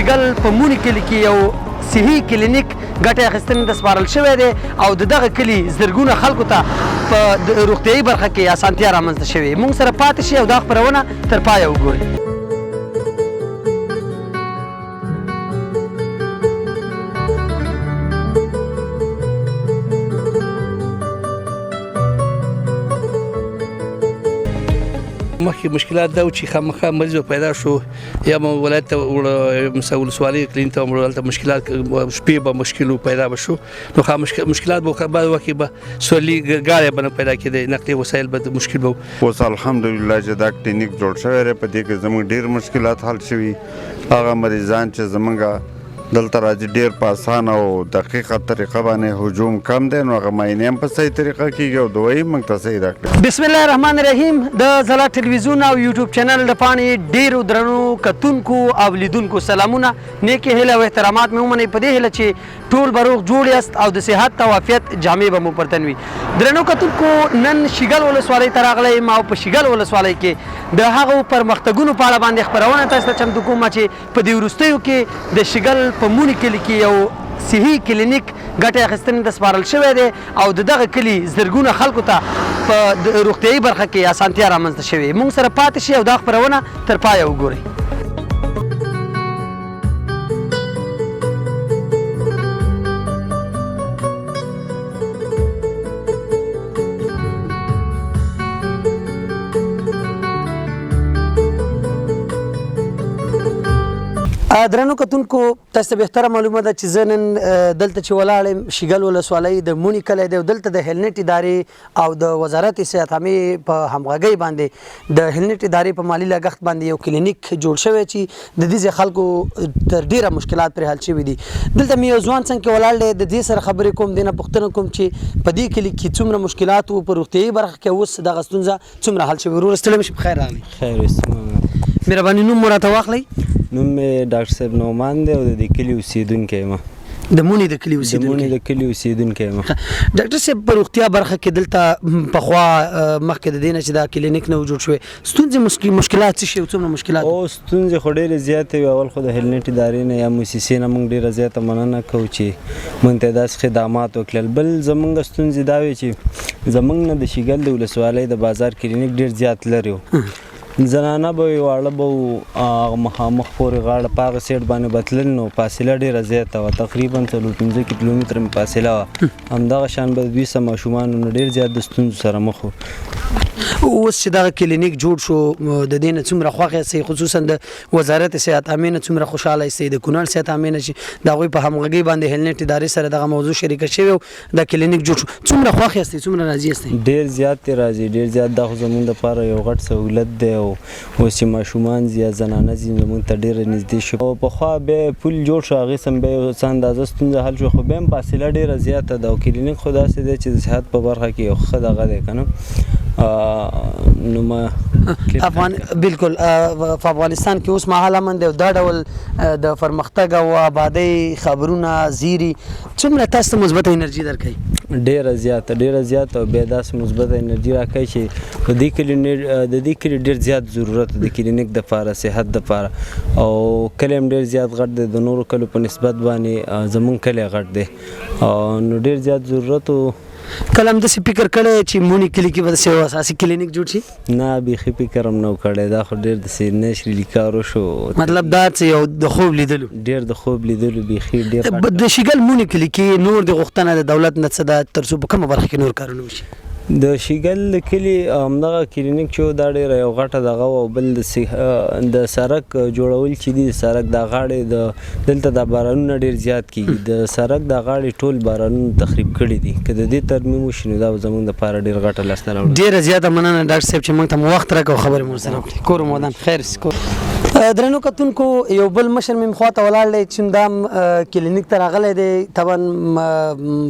شیګل په مونی کلي کې یو صحي کلینیک ګټه اخیستنې ته سپارل شوی دی او د دغه کلي زرګونه خلکو ته په روغتیایي برخه کې اسانتیا رامنځته شوې. موږ سره پاتې شئ او دا خپرونه تر پایه وګورئ. مخکې مشکلات دا و چې خامخا مریض پیدا شو یا مو ولایت ته مثلا ولسوالۍ کلینیک ته هلته مشکلات شپې به مشکل پیدا به شو نو مشکلات به بعض وخت کې به سورلي ګاډی به نه پیدا کېدی نقلي وسایل به مشکل به اوس الحمدلله چې دا کلینیک جوړ شوی دی په دې کې زموږ ډېر مشکلات حل شوي. هغه مریضان چې زموږ دلته راځي ډېر په اسانه او دقیقه طریقه باندې هجوم کم دی نو هغه معاینې هم په صحیح طریقه کېږي او دوایي موږ ته صحیح راکړي. بسم الله الرحمن الرحیم. د ځلا ټلویزیون او یوټیوب چینل د پاڼې ډېرو درنو کتونکو او لیدونکو سلامونه، نیکې هیله او احترامات مې ومنئ په دې هیله چې ټول به روغ جوړ یاست او د صحت او عافیت جامې به مو پر تن وي. درنو کتونکو نن شیګل ولسوالۍ ته راغلی یم او په شیګل ولسوالۍ کې د هغو پرمختګونو په اړه باندې خپرونه تاسو ته چمتو کوم چې په دې وروستیو کې د شیګل په مونی کلي کې یو صحي کلینیک ګټه اخیستنې ته سپارل شوی دی او د دغه کلي زرګونه خلکو ته په روغتیایي برخه کې اسانتیا رامنځته شوې. موږ سره پاتې شئ او دا خپرونه تر پایه وګورئ. درنو کتونکو تاسو ته بهتره معلومه ده چې زه نن دلته چې ولاړ یم شیګل ولسوالۍ د مونی کلی دی او دلته د هیلنټ ادارې او د وزارت صحت عامې په همغږۍ باندې د هیلنټ ادارې په مالي لګښت باندې یو کلینیک جوړ شوی چې د دې خلکو تر ډیره مشکلات پرې حل شوي دي. دلته مې یو ځوان څنګه ولاړ دی د دې سره خبرې کوم دې نه پوښتنه کوم چې په دې کلي کې څومره مشکلات وو په روغتیایي برخه کې اوس دغه ستونزه څومره حل شوې. ورور ستړی مشي بخیر راغلی. خیر اوسه. مهرباني نوم مو راته واخلئ. نوم مې ډاکټر صاحب نعمان دی او د دې کلي اوسېدونکی یم. د مونی د کلي اوسېدونکی یم. ډاکټر صاحب په روغتیا برخه کې دلته پخوا مخکې د دې نه چې دا کلینیک نه و جوړ شوی ستونزې مشکلات څه شي او څومره مشکلات او ستونزې خو ډېرې زیاتې وي. اول خو د هیلنټ ادارې نه یا موسسې نه موږ ډېره زیاته مننه کوو چې موږ ته داسې خدمات وکړل. بل زموږ ستونزې دا وې چې زموږ نه د شیګل د ولسوالۍ د بازار کلینیک ډېر زیات لرې و. زنانه به وي واړه به وو مخامخ پورې غاړه په هغه سیټ باندې به تلل نو فاصله ډېره زیاته وه تقریبا 4-5 کیلومتره مې فاصله وه. همدغه شان به 200 ماشومان نو ډېر زیات د ستونزو سره مخ وو. اوس چې دغه کلینیک جوړ شو د دې نه څومره خوښ یاستئ خصوصا د وزارت صحت عامې نه څومره خوشحاله یاستئ د کونړ صحت عامې نه چې د هغوی په همغږۍ باندې هیلنټ ادارې سره دغه موضوع شریکه شوې او دا کلینیک جوړ شو څومره خوښ یاستئ څومره راضي یاستئ؟ ډېر زیات یې راضي ډېر زیات. دا خو زموږ دپاره یو غټ سهولت دی او اوس چې ماشومان ځي یا زنانه ځي زموږ ته ډېره نږدې شو. او پخوا بیا پل جوړ شو هغې سم بیا یو څه اندازه ستونزه حل شو خو بیا هم فاصله ډېره زیاته ده او کلینیک خو داسې دی چې د صحت په برخه کې یو ښه دغه دی که نه بالکل په افغانستان کې اوس مهال امن دی او دا ډول د پرمختګ او آبادۍ خبرونه زیري څومره تاسو ته مثبته انرژي درکوي؟ ډېره زیاته او بیا داسې مثبته انرژي راکوي چې په دې کلي ډېر زیات ضرورت د کلینیک دپاره صحت دپاره او کلی هم ډېر زیات غټ دی د نورو کلو په نسبت باندې زموږ کلی غټ دی نو ډېر زیات ضرورت و. کله هم داسې فکر کړی چې مونی کلي کې به داسې یو اساسي کلینیک جوړ شي؟ نه بیخي فکر هم نه و کړی. دا خو ډېر داسې نشري کار وشو. مطلب دا چې یو د خوب لیدلو ډېر د خوب لیدلو بیخي ډېر. د شیګل مونی کلي کې نور د غوښتنه د دولت نه څه ده تر څو په کومه برخه کې نور کارونه وشي؟ د شیګل کلي همدغه کلینیک چې و دا ډېره یو غټه دغه او بل د سړک جوړول چې دي د سړک دا غاړې دلته دا بارانونه ډېر زیات کېږي د سړک دا غاړې ټول بارانونه تخریب کړي دي که د دې ترمیم وشي نو دا به زموږ دپاره ډېر غټه لاسته راوړي. ډېره زیاته مننه ډاکټر صاحب چې موږ ته مو وخت راکړ او خبرې مو سره وکړې. کور مو ودان خیر شي. درنو کتونکو یو بل مشر مې خواته ولاړ دی چې دا کلینیک ته راغلی دی طبعا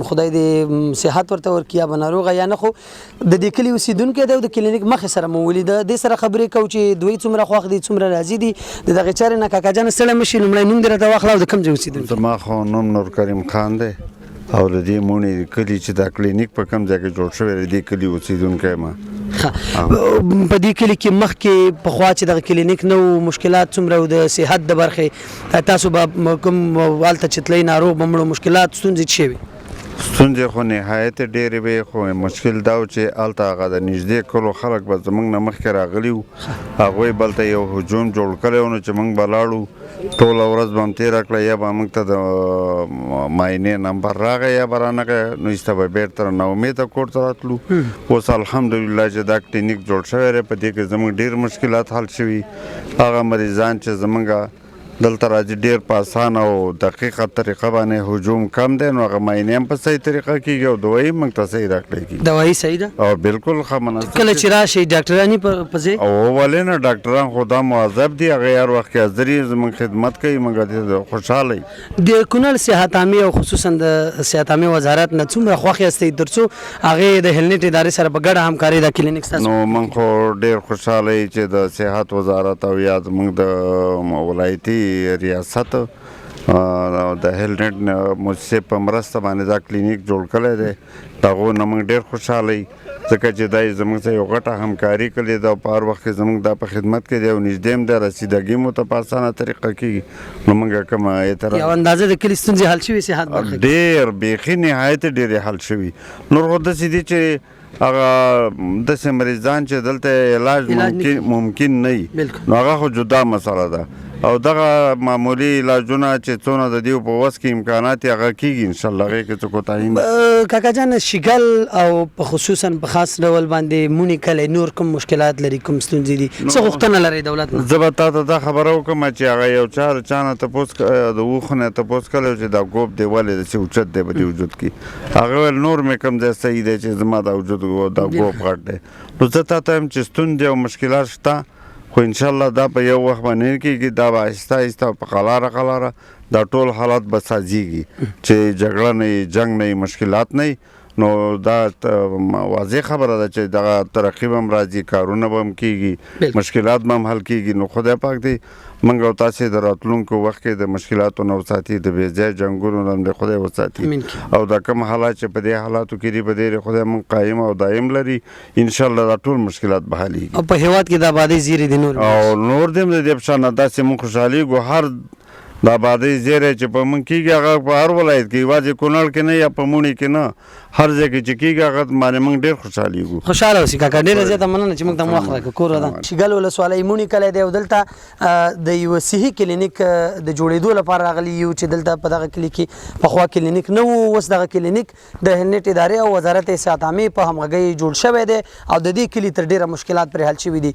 خدای دې صحت ورته ورکړي یا به ناروغه یا نه خو د دې کلي اوسېدونکی دی او د کلینیک مخې سره مو ولیده دې سره خبرې کوو چې دوی څومره خوښ دي څومره راضي دي د دغې چارې نه کاکا جان ستړی مه شي لومړی نوم دې راته واخله او د کوم ځای اوسېدونکی؟ زما خو نوم نور کریم خان دی او د دې مونې کلي چې دا کلینیک په کوم ځای کې جوړ شوی دی د دې کلي اوسېدونکی یم. په دې کلي کې مخکې پخوا چې دغه کلینیک نه و مشکلات څومره و د صحت د برخې تاسو به کوم هلته چې تلئ ناروغ به مړو مشکلات ستونزې څه وي؟ ستونزې خو نهایت ډېرې وې خو مشکل دا و چې هلته هغه د نږدې کلو خلک به زموږ نه مخکې راغلي وو هغوی بلته یو هجوم جوړ کړی و نو چې موږ به لاړو ټوله ورځ به هم تېره کړه یا به موږ ته د معاینې نمبر راغی یا به رانغی نو ایسته به بېرته ناامیده کور ته راتلو. اوس الحمدلله چې دا کلینیک جوړ شوی دی په دې کې زموږ ډېر مشکلات حل شوي هغه مریضان چې زموږ دلته راځي ډېر په اسانه او دقیقه طریقه باندې هجوم کم دی نو هغه معاینې هم په صحیح طریقه کېږي او دوایي موږ ته صحیح راکړی کېږي. دوایي صحیح ده او بالکل ښه مناسب کله چې راشئ ډاکټرانې په ځای او ولې نه ډاکټران خو دا مواظب دي هغه هر وخت کې حاضر دي زموږ خدمت کوي موږ خوشحاله یو. د کونړ صحت عامې او خصوصا د صحت عامې وزارت نه څومره خوښ یاستئ تر څو هغې د هیلنټ ادارې سره په ګډه همکاري دا کلینیک ستاسو؟ نو موږ خو ډېر خوشحاله یو چې د صحت وزارت او یا زموږ د ولایتي ریاست د هیلنټ مؤسسې په مرسته باندې دا کلینیک جوړ کړی دی د هغو نه موږ ډېر خوشحاله یو ځکه چې دا زموږ سره یو غټه همکاري کړې ده او په هر وخت کې زموږ دا په خدمت کې دی او نږدې هم دی رسیدګي مو ته په اسانه طریقه کېږي نو موږ کومه اعتراض یو اندازه د کلي ستونزې حل شوي صحت برخه کې ډېر بیخي نهایت ډېرې حل شوي نور خو داسې دي چې هغه داسې مریضان چې دلته علاج ممکن نه وي نو هغه خو جدا مسله ده او دغه معمولی علاجونه چې څونه د دې په وس کې امکانات یې هغه کېږي انشاءالله هغې کې څه کوتاهي نه. کاکا جان شیګل او په خصوصا په خاص ډول باندې مونې کلی نور کوم مشکلات لري کوم ستونزې دي څه غوښتنه لرئ دولت نه؟ زه به تا ته دا خبره وکړم چې هغه یو چا نه تپوس د اوښ نه تپوس کړی چې دا ګوب دی ولې داسې اوچت دی په دې وجود کې هغه ویل نور مې کوم ځای صحیح دی چې زما دا وجود دا ګوب غټ دی نو زه تا ته یم چې ستونزې او مشکلات شته خو انشاءالله دا په یو وخت باندې نه کېږي دا به آهسته آهسته په قلاره دا ټول حالات به سازیږي چې جګړه نه وي جنګ نه وي مشکلات نه وي نو دا واضح خبره ده چې دغه ترقي به هم راځي کارونه به هم کېږي مشکلات به هم حل کېږي نو خدای پاک دی موږ او تاسې د راتلونکو وخت کې د مشکلاتو نه وساتي د بې ځایه جنګونو نه هم د خدای وساتي او دا کوم حالات چې په دې حالاتو کې دي په دې خدای موږ قایم او دایم لري انشاءالله دا ټول مشکلات به حلېږي او په هېواد کې د آبادۍ زیرې دي نور او نور دې هم د دې په شان داسې موږ خوشحالېږو هر د آبادۍ زیری چې په موږ کېږي هغه په هر ولایت کې یوازې کونړ کې نه یا په مونې کې نه هر ځای کې چې کېږي هغه باندې موږ ډېر خوشحالېږو. خوشحاله اوسئ کاکا ډېره زیاته مننه چې موږ ته وخت راکړه کور ده شیګل ولسوالۍ مونې کلی دی او دلته د یوه صحي کلینیک د جوړېدو لپاره راغلي یو چې دلته په دغه کلي کې پخوا کلینیک نه و اوس دغه کلینیک د هیلنټ ادارې او وزارت صحت عامې په همغږۍ جوړ شوی دی او د دې کلي تر ډېره مشکلات پرې حل شوي دي.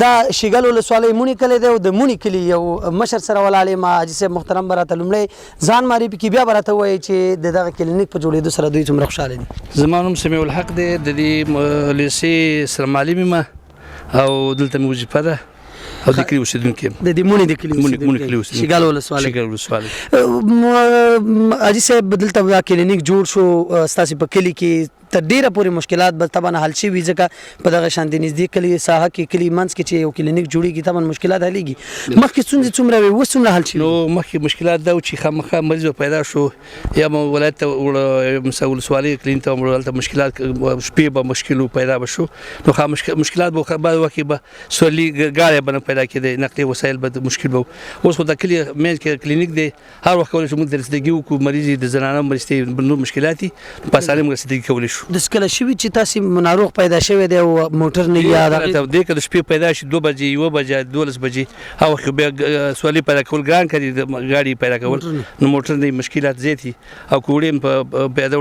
دا شیګل ولسوالۍ مونې کلی دی او د مونې کلي یو مشر سره ولاړ یم حاجي صاحب محترم به راته لومړی ځان معرفي کړي بیا به راته ووایي چې د دغه کلینیک په جوړېدو سره دوی څومره خوشحاله دي. زما نوم سمیع الحق دی د دې لیسې سره معلم یم او دلته مې وظیفه ده او د کلي اوسېدونکی یم د دې مونې د کلي اوسېدونکی شیګل ولسوالۍ حاجي صاحب دلته دا کلینیک جوړ شو ستاسې په کلي کې تر ډیره پورې مشکلات به طبعا حل شي وي ځکه په دغه شانتي نږدې کلي ساحه کې کلي منځ کې چې یو کلینیک جوړیږي طبعا مشکلات حلېږي مخکې ستونزې څومره وي اوس څومره حل شي؟ نو مخکې مشکلات دا و چې خامخا مریض پیدا شو یا مو ولایت ته مثلا ولسوالۍ کلینیک ته هلته مشکلات شپې به مشکل پیدا به شو نو مشکلات به بعض وخت به سورلي ګاړی به نه پیدا کېدی نقلي وسایل به مشکل به اوس خو د کلي مینځ کې کلینیک دی هر وخت کولی شو موږ د رسیدګي وکړو مریض د زنانه مریض نور مشکلات دي په اسانۍ موږ رسیدګي کولی شو. د کله شوي چې تاسې ناروغ پیدا شوی دی او موټر نه یا دې که د شپې پیدا شي 2 بجې 1 بجې 12 بجې هغه وخت بیا سورلي پیدا کول ګران کړي ګاډي پیدا کول نو موټر نه مشکلات زیاتي او کوړې په پیدا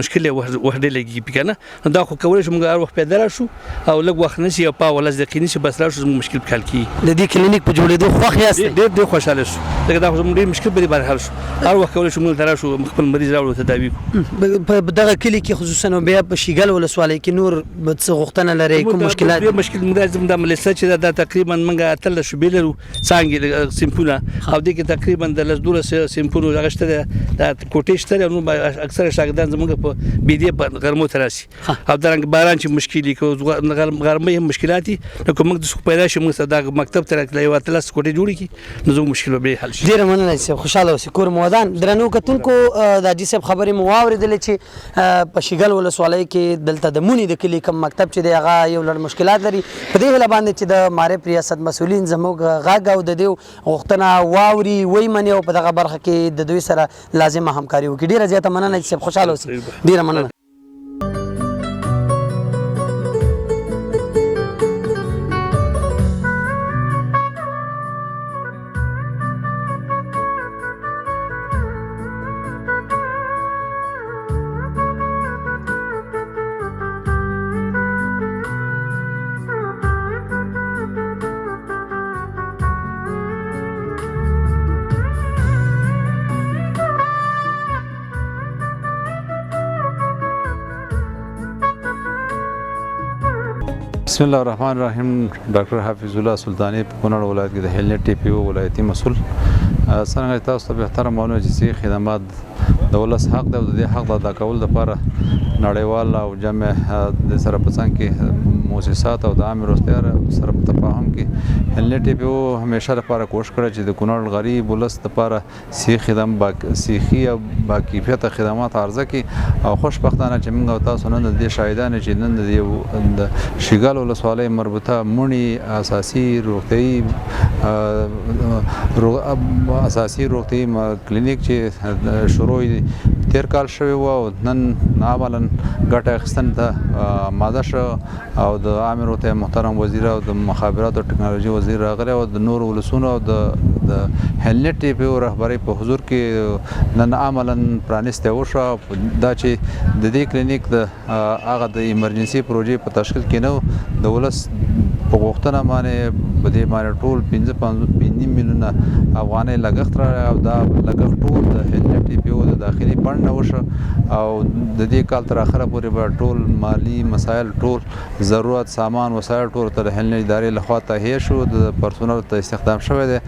مشکل وحده لګي کنه دا خو کولی شو موږ هر وخت پیدا راشو او لږ وخت نشي او په ولز دقیقې نشي بس راشو زموږ مشکل حل کړي. د دې کلینیک په جوړېدو خوښ یاست؟ ډېر خوشحاله شو ځکه دا خو زموږ ډېر مشکل به دې باندې حل شو هر وخت کولی شو موږ ته راشو خپل مریض راوړو تداوي کړو. په دغه کلي کې خصوصا او بیا په شیګل ولسوالۍ کې نور څه غوښتنه لري کوم مشکلات ډېر مشکل موږ زموږ د ملسه چې دا تقریبا موږ اتل شوبې لرو څانګې سیمپونه او دې کې تقریبا د لزدوره سیمپونه غشته د کوټې شته نو اکثر شاګردان زموږ په بيدي په غرمو تراسي او درنګ باران چې مشکلي کو غرمه هم مشکلاتي نو کوم د سخ پیدا شي موږ د مکتب تر یو اتلس کوټې جوړی کی نو زموږ مشکل به حل شي. ډیر مننه چې خوشاله اوسئ کور مودان درنو کتونکو د حاجي صاحب خبرې مو واورېدلې چې په شیګل ولسوالۍ کې دلته د مونی د کلي کوم مکتب چې دی هغه یو لړ مشکلات لري په دې هیله باندې چې د معرف ریاست مسؤلین زموږ غږ او د دې غوښتنه واوري وی مني او په دغه برخه کې د دوی سره لازمه همکاري وکړي. ډیره زیاته مننه چې صاحب خوشاله اوسئ. ډیره مننه. بسم الله الرحمن الرحیم. ډاکټر حفیظ الله سلطانی په کونړ ولایت کې د هیلنټ ټي پی او ولایتي مسؤل. څنګه تاسو ته به تر معلومه چې خدمات د ولس حق دی او د دې حق ادا کول لپاره نړیوال او جمع د سره په څنګ کې مؤسسات او د عام روغتیا سره په تفاهم کې هیلنټ ټي پی او همیشه لپاره کوشش کړی چې د کونړ غریب ولس لپاره صحي او باکیفیت خدمات عرضه کړي او خوشبختانه چې موږ تاسو نن د دې شاهدان چې نن د شیګل ولسوالۍ مربوطه مونی اساسي روغتي کلینیک چې شروع تیر کال شوی و او نن عملاً ګټه اخیستن ته ماده شو او د عام روغتیا محترم وزیر او د مخابرات او ټکنالوژي وزیر راغلی او د نور ولسونو او د هیلنټ ټي پی او رهبرۍ په حضور کې نن عملاً پرانیستی وشوه. دا چې د دې کلینیک د هغه د ایمرجنسي پروژې په تشکیل کې نه د ولس په غوښتنه باندې په دې باندې ټول 5.5 میلیونه افغانۍ لګښت راغی او دا لګښت ټول د هیلنټ ټي پی او د داخلي فنډ نه وشو او د دې کال تر اخره پورې به ټول مالی مسایل ټول ضرورت سامان وسایل ټول تر هیلنټ ادارې لخوا تهیه شو د پرسونل ته استخدام شوی دی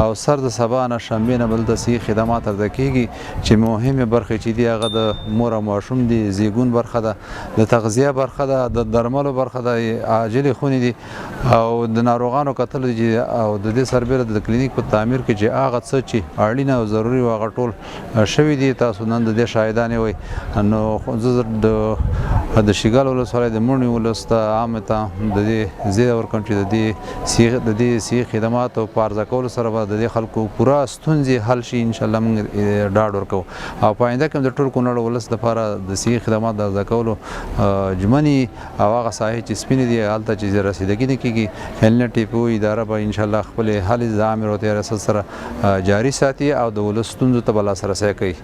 او سر د سبا نه شنبې نه بل د صحي خدمات عرضه کیږي چې مهمه برخه چې دی هغه د مور او ماشوم دی زیږون برخه ده د تغذیه برخه ده د درملو برخه ده عاجل خونې دي او د ناروغانو کتل دي او د دې سربېره د کلینیک په تعمیر کې چې هغه څه چې اړینه او ضروري و هغه ټول شوي دي. تاسو نن د دې شاهدانې وئ نو زه د شیګل ولسوالۍ د مونی ولس ته عامه ته د دې زیاده ورکوم چې د دې صحي خدمات او په عرضه کولو سره به د دې خلکو پوره ستونزې حل شي انشاءالله موږ ډاډ ورکوو او په آینده کې د ټول کونړ ولس لپاره د صحي خدمات د عرضه کولو ژمنې او هغه ساحې چې سپینې دي هلته چې رسیدګي نه کېږي هیلنټ ټي پی او اداره به انشاءالله خپلې هلې د عامې روغتیا ریاست سره جاري ساتي او د ولس ستونزو ته به لاسرسی کوي.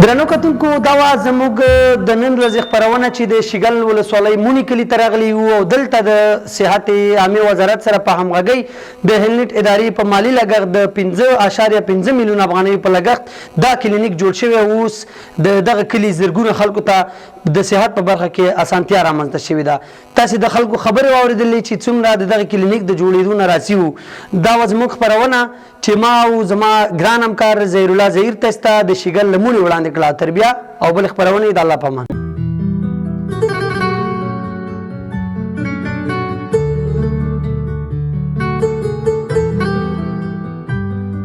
درنو کتونکو دا وا زموږ د نن ورځې خپرونه چې د شیګل ولسوالۍ مونی کلي ته راغلي وو او دلته د صحت عامه وزارت سره په همغږۍ د هیلنټ ادارې په مالی لګښت د 5.5 میلیون افغانۍ په لګښت دا کلینیک جوړ شوی اوس دغه کلي زرګونه خلکو ته د صحت په برخه کې اسانتیا رامنځته شوې ده. تاسو د خلکو خبرې واورېدلې چې څومره دغه کلینیک د جوړېدو نه راضي وو. دا وه زموږ خپرونه چې ما او زما ګران همکار ظهیر الله ظهیر تاسو ته د شیګل له مونې وړاندې کړه. تر بیا او بل خپرونې د الله په امان.